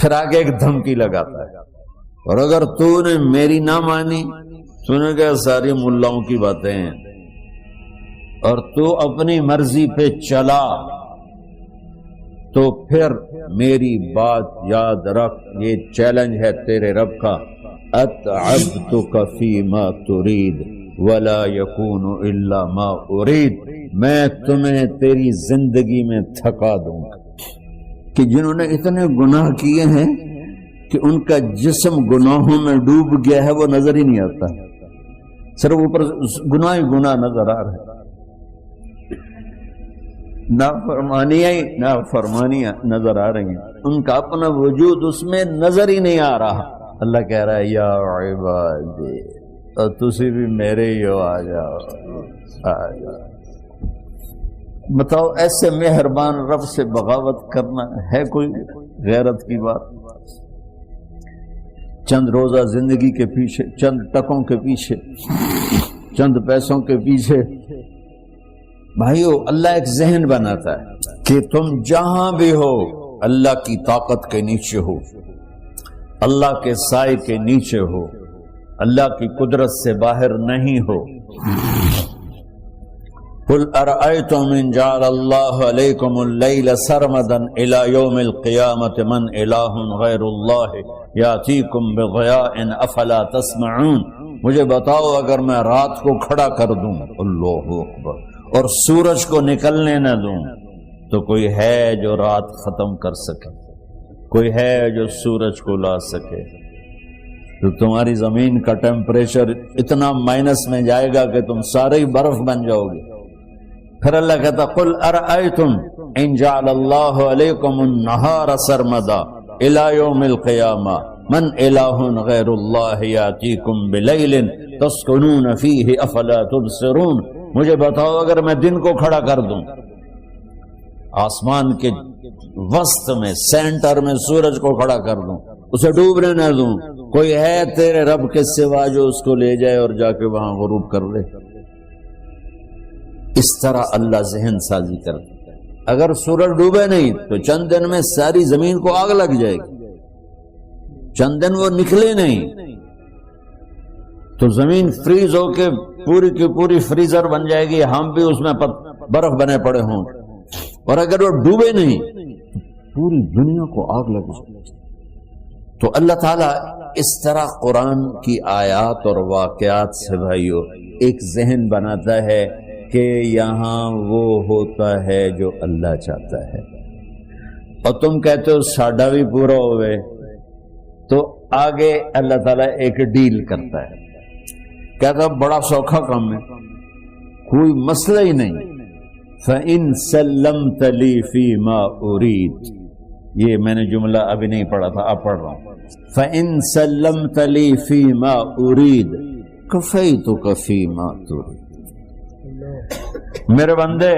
پھر آگے ایک دھمکی لگاتا ہے، اور اگر تو نے میری نہ مانی، تو نے کہا ساری ملاؤں کی باتیں ہیں، اور تو اپنی مرضی پہ چلا، تو پھر میری بات یاد رکھ، یہ چیلنج ہے تیرے رب کا، اتعبتک فیما ترید ولا یکون الا ما ارید، میں تمہیں تیری زندگی میں تھکا دوں گا۔ کہ جنہوں نے اتنے گناہ کیے ہیں کہ ان کا جسم گناہوں میں ڈوب گیا ہے، وہ نظر ہی نہیں آتا، صرف اوپر گناہ ہی گناہ نظر آ رہے ہیں، نافرمانیاں نظر آ رہی ہیں، ان کا اپنا وجود اس میں نظر ہی نہیں آ رہا۔ اللہ کہہ رہا ہے یا عبادی، اور تسی بھی میرے ہی ہو، آ جاؤ آ جاؤ۔ بتاؤ ایسے مہربان رب سے بغاوت کرنا ہے کوئی غیرت کی بات؟ چند روزہ زندگی کے پیچھے، چند ٹکوں کے پیچھے، چند پیسوں کے پیچھے، بھائیو اللہ ایک ذہن بناتا ہے کہ تم جہاں بھی ہو اللہ کی طاقت کے نیچے ہو، اللہ کے سائے کے نیچے ہو، اللہ کی قدرت سے باہر نہیں ہو۔ قل ارأيتم ان جعل الله عليكم الليل سرمدا الى يوم القيامة من اله غير الله ياتيكم بضياء افلا تسمعون، مجھے بتاؤ اگر میں رات کو کھڑا کر دوں، اللہ اکبر، اور سورج کو نکلنے نہ دوں، تو کوئی ہے جو رات ختم کر سکے؟ کوئی ہے جو سورج کو لا سکے؟ تو تمہاری زمین کا ٹیمپریچر اتنا مائنس میں جائے گا کہ تم سارے ہی برف بن جاؤ گے۔ پھر اللہ کہتا قل ارأیتم ان جعل اللہ علیکم النہار سرمدا الى یوم القیامہ من الہ غیر اللہ یاتیکم بلیل تسکنون فیہ افلا تبصرون، مجھے بتاؤ اگر میں دن کو کھڑا کر دوں، آسمان کے وسط میں سینٹر میں سورج کو کھڑا کر دوں، اسے ڈوبنے نہ دوں، کوئی ہے تیرے رب کے سوا جو اس کو لے جائے اور جا کے وہاں غروب کر لے؟ اس طرح اللہ ذہن سازی کرتا ہے۔ اگر سورج ڈوبے نہیں تو چند دن میں ساری زمین کو آگ لگ جائے گی، چند دن وہ نکلے نہیں تو زمین فریز ہو کے پوری کی پوری فریزر بن جائے گی، ہم بھی اس میں برف بنے پڑے ہوں، اور اگر وہ ڈوبے نہیں تو پوری دنیا کو آگ لگ جائے گی۔ تو اللہ تعالیٰ اس طرح قرآن کی آیات اور واقعات سے بھائیو ایک ذہن بناتا ہے کہ یہاں وہ ہوتا ہے جو اللہ چاہتا ہے، اور تم کہتے ہو ساڈا بھی پورا ہوئے، تو آگے اللہ تعالیٰ ایک ڈیل کرتا ہے، کہتا بڑا سوکھا کام ہے، کوئی مسئلہ ہی نہیں، فَإِن سَلَّمْتَ لِي فِي مَا أُرِيد، یہ میں نے جملہ ابھی نہیں پڑھا تھا، اب پڑھ رہا ہوں، فَإِن سَلَّمْتَ لِي فِي مَا أُرِيد كَفَيْتُكَ فِي مَا تُرِيد۔ میرے بندے،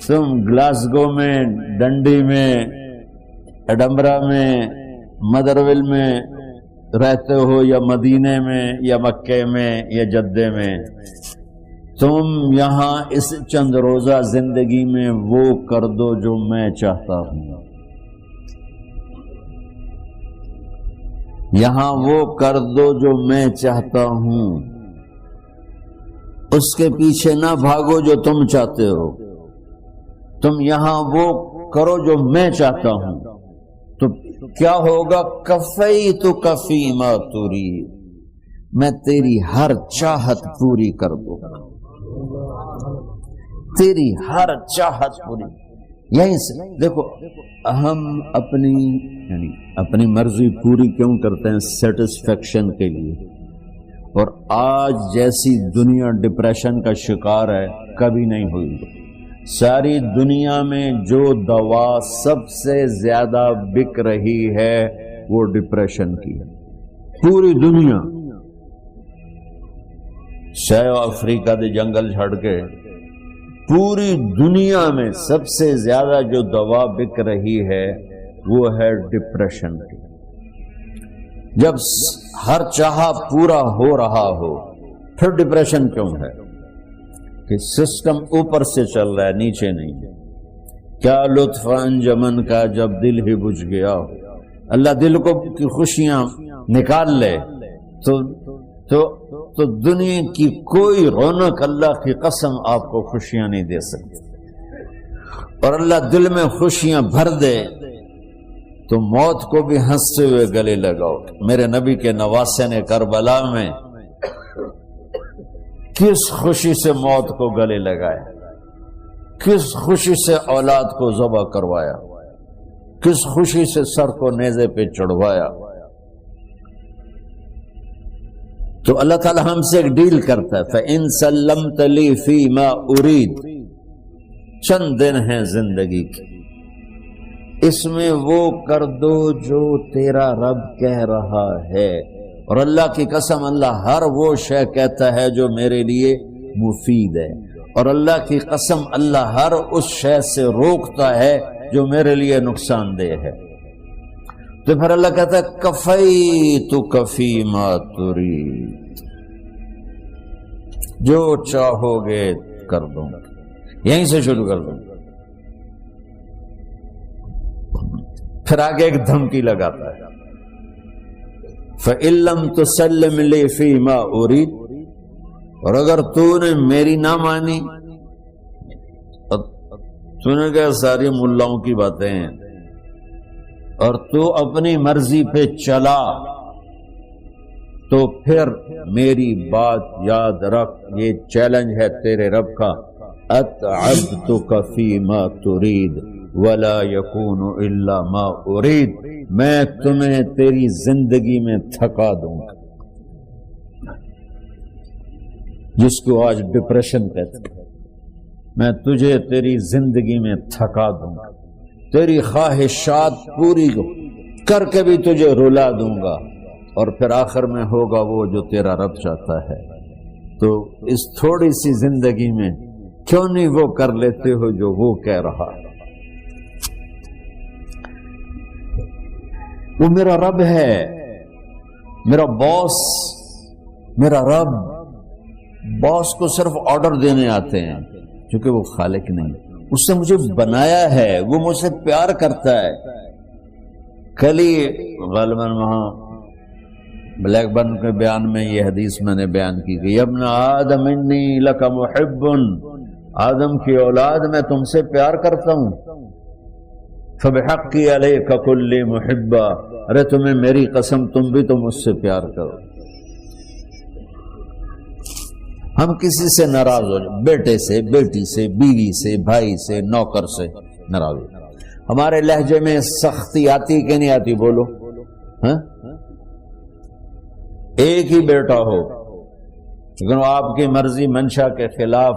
تم گلاسگو میں، ڈنڈی میں، ایڈمبرا میں، مدرول میں رہتے ہو، یا مدینے میں، یا مکے میں، یا جدے میں، تم یہاں اس چند روزہ زندگی میں وہ کر دو جو میں چاہتا ہوں، یہاں وہ کر دو جو میں چاہتا ہوں، اس کے پیچھے نہ بھاگو جو تم چاہتے ہو، تم یہاں وہ کرو جو میں چاہتا ہوں، تو کیا ہوگا؟ کفیتک فیما ترید، میں تیری ہر چاہت پوری کر دوں گا، تیری ہر چاہت پوری۔ یہیں سے دیکھو ہم اپنی مرضی پوری کیوں کرتے ہیں؟ سیٹسفیکشن کے لیے، اور آج جیسی دنیا ڈپریشن کا شکار ہے کبھی نہیں ہوئی۔ ساری دنیا میں جو دوا سب سے زیادہ بک رہی ہے وہ ڈپریشن کی ہے، پوری دنیا، ساؤتھ افریقہ دے جنگل چھڑ کے پوری دنیا میں سب سے زیادہ جو دوا بک رہی ہے وہ ہے ڈپریشن کی۔ جب ہر چاہا پورا ہو رہا ہو پھر ڈپریشن کیوں ہے؟ کہ سسٹم اوپر سے چل رہا ہے، نیچے نہیں۔ کیا لطف انجمن کا جب دل ہی بجھ گیا ہو، اللہ دل کو کی خوشیاں نکال لے تو دنیا کی کوئی رونق اللہ کی قسم آپ کو خوشیاں نہیں دے سکتی. اور اللہ دل میں خوشیاں بھر دے تو موت کو بھی ہنستے ہوئے گلے لگاؤ. میرے نبی کے نواسے نے کربلا میں کس خوشی سے موت کو گلے لگایا، کس خوشی سے اولاد کو ذبح کروایا، کس خوشی سے سر کو نیزے پہ چڑھوایا. تو اللہ تعالی ہم سے ایک ڈیل کرتا ہے، فَإِن سَلَّمْتَ لِي فِي مَا أُرِيد. چند دن ہیں زندگی کی، اس میں وہ کر دو جو تیرا رب کہہ رہا ہے. اور اللہ کی قسم اللہ ہر وہ شے کہتا ہے جو میرے لیے مفید ہے، اور اللہ کی قسم اللہ ہر اس شے سے روکتا ہے جو میرے لیے نقصان دہ ہے. تو پھر اللہ کہتا ہے کفیتک فی ما ترید، جو چاہو گے کر دوں گا. یہیں سے شروع کر دوں. پھر آگے ایک دھمکی لگاتا ہے، فَإِن لَّمْ تُسَلِّمْ لِي فِي مَا أُرِيدُ. اور اگر تو نے میری نہ مانی، تو نے کہا ساری ملاؤں کی باتیں ہیں، اور تو اپنی مرضی پہ چلا، تو پھر میری بات یاد رکھ. یہ چیلنج ہے تیرے رب کا، اتعبتک فی ما ترید ولا یکون الا ما ارید. میں تمہیں تیری زندگی میں تھکا دوں گا، جس کو آج ڈپریشن کہتے ہیں. میں تجھے تیری زندگی میں تھکا دوں گا، تیری خواہشات پوری کر کے بھی تجھے رلا دوں گا، اور پھر آخر میں ہوگا وہ جو تیرا رب چاہتا ہے. تو اس تھوڑی سی زندگی میں کیوں نہیں وہ کر لیتے ہو جو وہ کہہ رہا ہے. وہ میرا رب ہے، میرا باس، میرا رب. باس کو صرف آرڈر دینے آتے ہیں کیونکہ وہ خالق نہیں. اس نے مجھے بنایا ہے، وہ مجھ سے پیار کرتا ہے. کل ہی غالباً وہاں بلیک برن کے بیان میں یہ حدیث میں نے بیان کی کہ ابن آدم انی لک محب، آدم کی اولاد میں تم سے پیار کرتا ہوں. فبحقی علیک کل محبا، ارے تمہیں میری قسم تم بھی تو مجھ سے پیار کرو. ہم کسی سے ناراض ہو جائیں، بیٹے سے، بیٹی سے، بیوی سے، بھائی سے، نوکر سے ناراض ہو جائیں. ہمارے لہجے میں سختی آتی کہ نہیں آتی؟ بولو. ہاں، ایک ہی بیٹا ہو لیکن وہ آپ کی مرضی منشا کے خلاف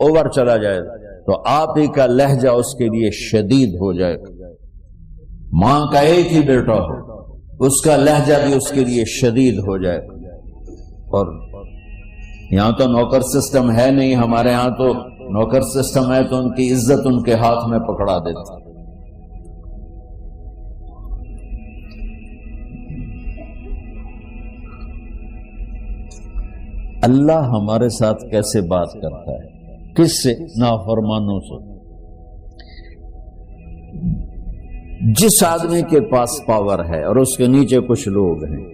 اوور چلا جائے تو آپ ہی کا لہجہ اس کے لیے شدید ہو جائے گا. ماں کا ایک ہی بیٹا ہو، اس کا لہجہ بھی اس کے لیے شدید ہو جائے گا. اور یہاں تو نوکر سسٹم ہے نہیں، ہمارے ہاں تو نوکر سسٹم ہے تو ان کی عزت ان کے ہاتھ میں پکڑا دیتا. اللہ ہمارے ساتھ کیسے بات کرتا ہے؟ کس سے؟ نافرمانوں سے. جس آدمی کے پاس پاور ہے اور اس کے نیچے کچھ لوگ ہیں،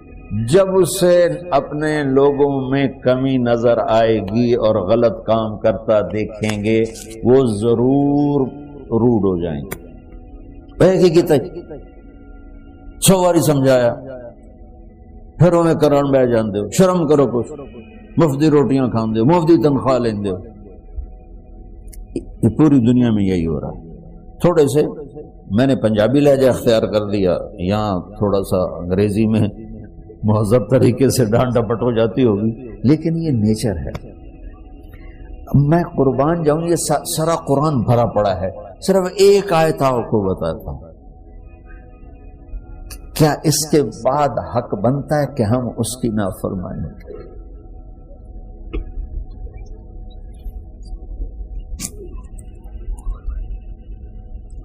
جب اسے اپنے لوگوں میں کمی نظر آئے گی اور غلط کام کرتا دیکھیں گے، وہ ضرور روڈ ہو جائیں گے. ایک ہی کی تک 100 باری سمجھایا، پھر انہیں کرن بہ جان دو، شرم کرو، کچھ مفتی روٹیاں کھان دو، مفتی تنخواہ لین دو. یہ پوری دنیا میں یہی ہو رہا ہے. تھوڑے سے میں نے پنجابی لہجہ اختیار کر دیا، یہاں تھوڑا سا انگریزی میں مہذب طریقے سے ڈانٹ ڈپٹ ہو جاتی ہوگی، لیکن یہ نیچر ہے. میں قربان جاؤں، یہ سارا قرآن بھرا پڑا ہے. صرف ایک آیت آپ کو بتاتا ہوں، کیا اس کے بعد حق بنتا ہے کہ ہم اس کی نافرمانی کریں؟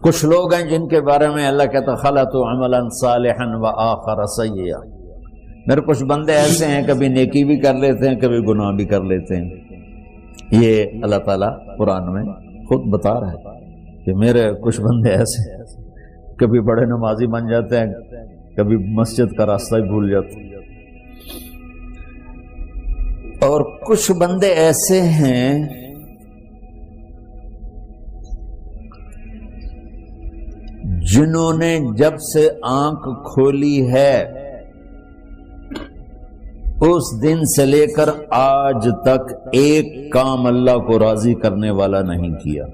کچھ لوگ ہیں جن کے بارے میں اللہ کہتا خلطوا عملا صالحا وآخر سیئا. میرے کچھ بندے ایسے ہیں کبھی نیکی بھی کر لیتے ہیں، کبھی گناہ بھی کر لیتے ہیں. یہ اللہ تعالیٰ قرآن میں خود بتا رہا ہے کہ میرے کچھ بندے ایسے ہیں، کبھی بڑے نمازی بن جاتے ہیں، کبھی مسجد کا راستہ ہی بھول جاتا. اور کچھ بندے ایسے ہیں جنہوں نے جب سے آنکھ کھولی ہے اس دن سے لے کر آج تک ایک کام اللہ کو راضی کرنے والا نہیں کیا.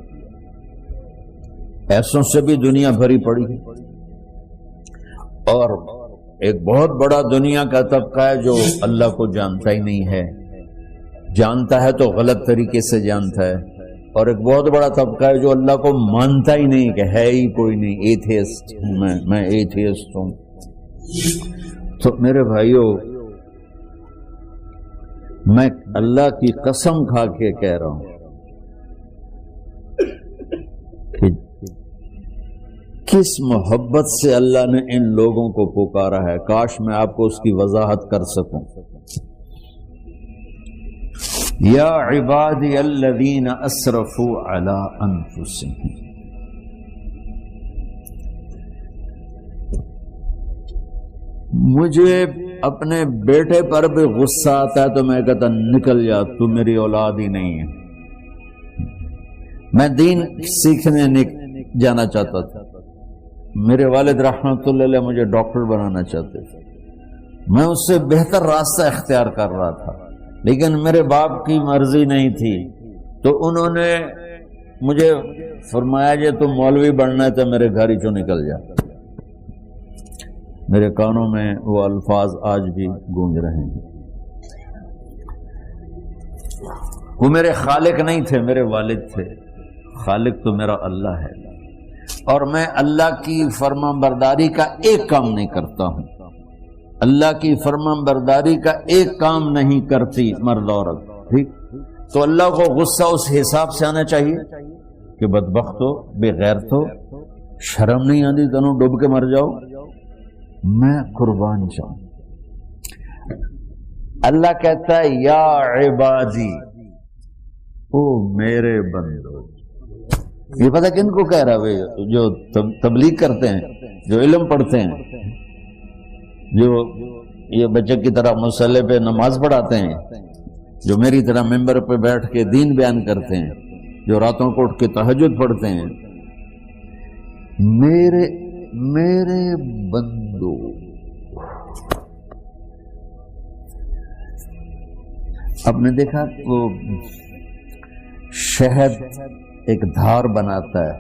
ایسوں سے بھی دنیا بھری پڑی ہے. اور ایک بہت بڑا دنیا کا طبقہ ہے جو اللہ کو جانتا ہی نہیں ہے، جانتا ہے تو غلط طریقے سے جانتا ہے. اور ایک بہت بڑا طبقہ ہے جو اللہ کو مانتا ہی نہیں کہ ہے ہی کوئی نہیں، ایتھیسٹ ہوں میں ایتھیسٹ ہوں. تو میرے بھائیوں، میں اللہ کی قسم کھا کے کہہ رہا ہوں کہ کس محبت سے اللہ نے ان لوگوں کو پکارا ہے، کاش میں آپ کو اس کی وضاحت کر سکوں. یا عبادی الذین اسرفوا علی انفسہم، مجھے اپنے بیٹے پر بھی غصہ آتا ہے تو میں کہتا نکل جا، تو میری اولاد ہی نہیں ہے. میں دین سیکھنے جانا چاہتا تھا، میرے والد رحمت اللہ علیہ مجھے ڈاکٹر بنانا چاہتے تھے، میں اس سے بہتر راستہ اختیار کر رہا تھا، لیکن میرے باپ کی مرضی نہیں تھی. تو انہوں نے مجھے فرمایا جی تم مولوی بننا ہے تو میرے گھر ہی چوں نکل جا. میرے کانوں میں وہ الفاظ آج بھی گونج رہے ہیں. وہ میرے خالق نہیں تھے، میرے والد تھے. خالق تو میرا اللہ ہے، اور میں اللہ کی فرما برداری کا ایک کام نہیں کرتا ہوں. اللہ کی فرما برداری کا ایک کام نہیں کرتی مرد عورت، ٹھیک؟ تو اللہ کو غصہ اس حساب سے آنا چاہیے کہ بدبخت ہو، بے غیرت ہو، شرم نہیں آتی تنوں ڈوب کے مر جاؤ. میں قربان جاؤں. اللہ کہتا ہے یا عبادی، او میرے بندو. یہ پتہ کن کو کہہ رہا ہے؟ جو تبلیغ کرتے ہیں، جو علم پڑھتے ہیں، جو یہ بچے کی طرح مصلی پہ نماز پڑھاتے ہیں، جو میری طرح ممبر پہ بیٹھ کے دین بیان کرتے ہیں، جو راتوں کو اٹھ کے تہجد پڑھتے ہیں. میرے بندو، آپ نے دیکھا وہ شہد ایک دھار بناتا ہے،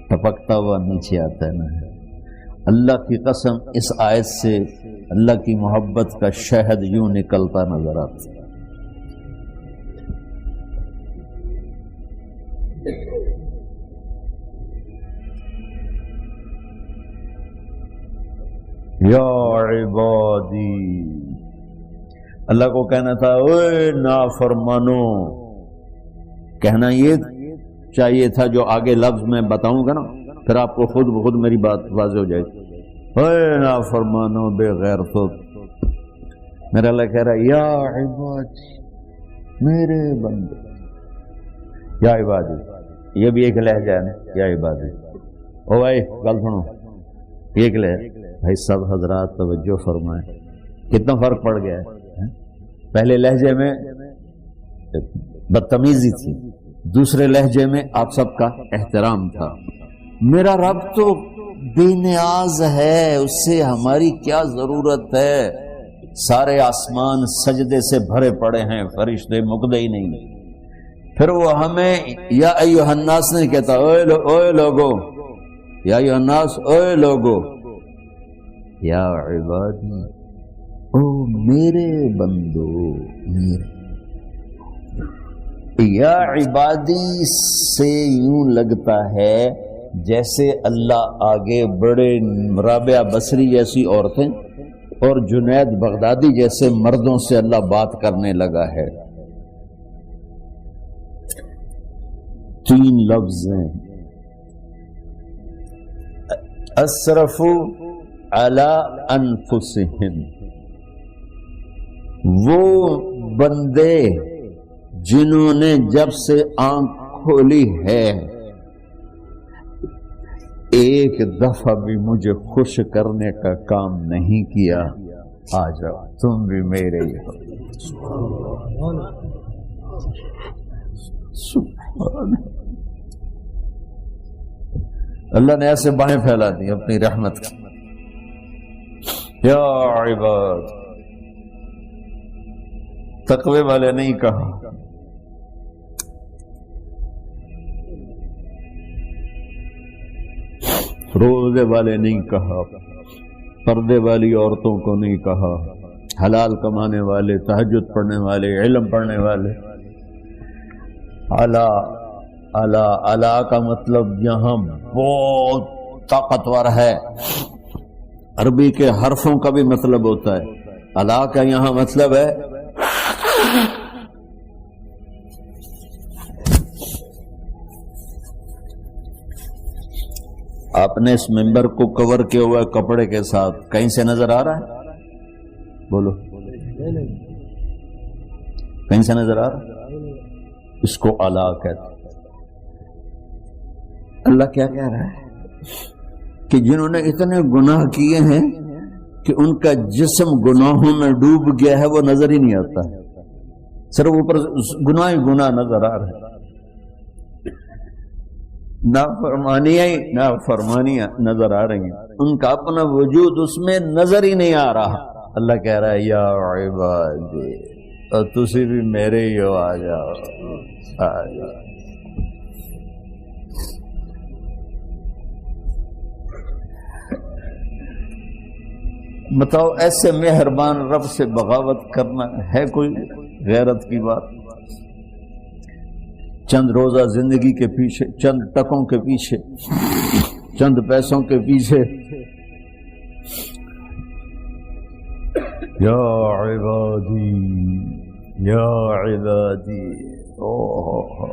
ٹپکتا ہوا نیچے آتا ہے نا. اللہ کی قسم اس آیت سے اللہ کی محبت کا شہد یوں نکلتا نظر آتا ہے. یا عبادی، اللہ کو کہنا تھا اوے نافرمانو. کہنا یہ چاہیے تھا جو آگے لفظ میں بتاؤں گا نا، پھر آپ کو خود بخود میری بات واضح ہو جائے گی. اوے نافرمانو، بے غیرتو. میرا اللہ کہہ رہا ہے یا عبادی، میرے بندے. یا عبادی یہ بھی ایک لہجہ ہے نا، یا عبادی. او بھائی گل سنو، ایک لہجہ. بھائی سب حضرات توجہ فرمائیں، کتنا فرق پڑ گیا ہے. پہلے لہجے میں بدتمیزی تھی، دوسرے لہجے میں آپ سب کا احترام تھا. میرا رب تو بے نیاز ہے، اس سے ہماری کیا ضرورت ہے. سارے آسمان سجدے سے بھرے پڑے ہیں، فرشتے مقدے ہی نہیں. پھر وہ ہمیں یا ایھا الناس نہیں کہتا، اوے لوگو، یا ایھا الناس، اوے لوگو. یا عبادی، او میرے بندو، میرے. یا عبادی سے یوں لگتا ہے جیسے اللہ آگے بڑے رابعہ بصری جیسی عورتیں اور جنید بغدادی جیسے مردوں سے اللہ بات کرنے لگا ہے. 3 لفظ ہیں، اسرفوا علی انفسہم. وہ بندے جنہوں نے جب سے آنکھ کھولی ہے ایک دفعہ بھی مجھے خوش کرنے کا کام نہیں کیا، آ جاؤ تم بھی میرے ہی ہو۔ سبحان اللہ نے ایسے باہیں پھیلا دی اپنی رحمت کی۔ یا عباد، تقوی والے نہیں کہا، روزے والے نہیں کہا، پردے والی عورتوں کو نہیں کہا، حلال کمانے والے، تہجد پڑھنے والے، علم پڑھنے والے۔ اعلیٰ اعلیٰ اعلیٰ کا مطلب یہاں بہت طاقتور ہے، عربی کے حرفوں کا بھی مطلب ہوتا ہے۔ اعلیٰ کا یہاں مطلب ہے آپ نے اس ممبر کو کور کیا ہوا ہے کپڑے کے ساتھ، کہیں سے نظر آ رہا ہے؟ بولو، کہیں سے نظر آ رہا ہے؟ اس کو اعلیٰ کہتے ہیں۔ اللہ کیا کہہ رہا ہے کہ جنہوں نے اتنے گناہ کیے ہیں کہ ان کا جسم گناہوں میں ڈوب گیا ہے، وہ نظر ہی نہیں آتا، صرف اوپر گناہ ہی گناہ نظر آ رہا ہے، نافرمانیاں نظر آ رہی ہیں، ان کا اپنا وجود اس میں نظر ہی نہیں آ رہا۔ اللہ کہہ رہا ہے یا عبادی، اور تسی بھی میرے ہی ہو، آ جاؤ آ جاؤ۔ بتاؤ ایسے مہربان رب سے بغاوت کرنا ہے کوئی غیرت کی بات؟ چند روزہ زندگی کے پیچھے، چند ٹکوں کے پیچھے، چند پیسوں کے پیچھے، یا عبادی یا عبادی، اوہ